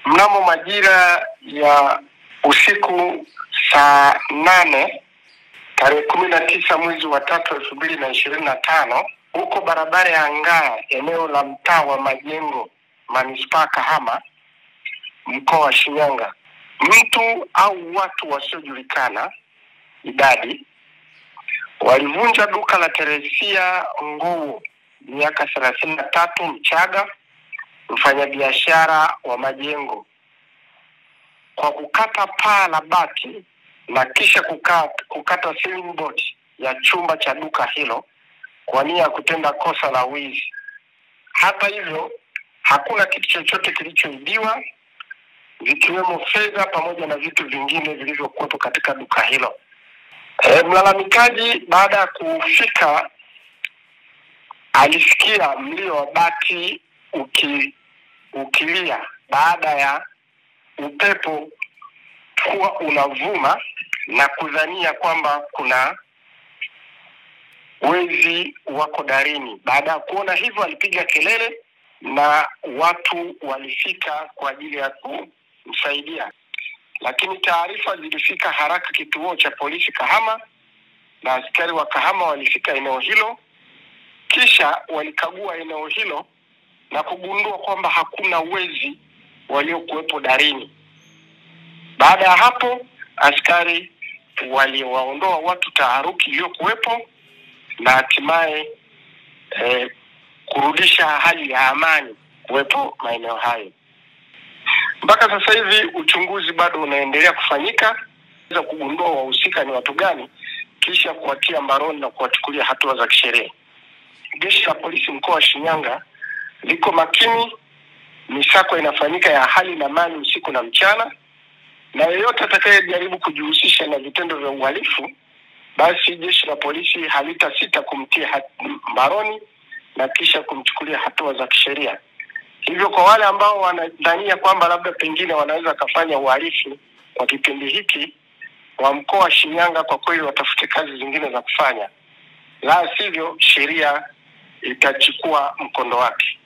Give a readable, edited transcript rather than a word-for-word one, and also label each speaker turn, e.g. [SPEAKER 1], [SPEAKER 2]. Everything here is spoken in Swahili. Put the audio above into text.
[SPEAKER 1] Mnamo majira ya usiku saa 8 tarehe 19 mwezi wa 3 2025 huko barabara ya Ngaa, eneo la mtaa wa Majengo, manispaa Kahama, mkoa wa Shinyanga, mtu au watu wasiojulikana idadi walivunja duka la Teresia Nguu, miaka 33, Mchaga, mfanyabiashara wa majengo, kwa kukata paa la bati na kisha kukata ceiling board ya chumba cha duka hilo kwa nia ya kutenda kosa la wizi. Hata hivyo, hakuna kitu chochote kilichoibiwa, vikiwemo fedha pamoja na vitu vingine vilivyokuwepo katika duka hilo. Mlalamikaji baada ya kufika alisikia mlio wa bati ukilia baada ya upepo kuwa unavuma na kudhania kwamba kuna wezi wako darini. Baada ya kuona hivyo alipiga kelele na watu walifika kwa ajili ya kumsaidia. Lakini taarifa zilifika haraka kituo cha polisi Kahama, na askari wa Kahama walifika eneo hilo, kisha walikagua eneo hilo na kugundua kwamba hakuna wezi waliokuwepo darini. Baada ya hapo, askari waliwaondoa watu taharuki iliyokuwepo na hatimaye kurudisha hali ya amani kuwepo maeneo hayo. Mpaka sasa hivi uchunguzi bado unaendelea kufanyika ili kugundua wahusika ni watu gani, kisha kuwatia mbaroni na kuwachukulia hatua za kisheria. Jeshi la polisi mkoa wa Shinyanga liko makini, misako inafanyika ya hali na mali usiku na mchana, na yeyote atakayejaribu kujihusisha na vitendo vya uhalifu, basi jeshi la polisi halitasita kumtia mbaroni na kisha kumchukulia hatua za kisheria. Hivyo kwa wale ambao wanadhania kwamba labda pengine wanaweza kufanya uhalifu kwa kipindi hiki, wa mkoa wa Shinyanga kwa kweli watafute kazi zingine za kufanya, la sivyo sheria itachukua mkondo wake.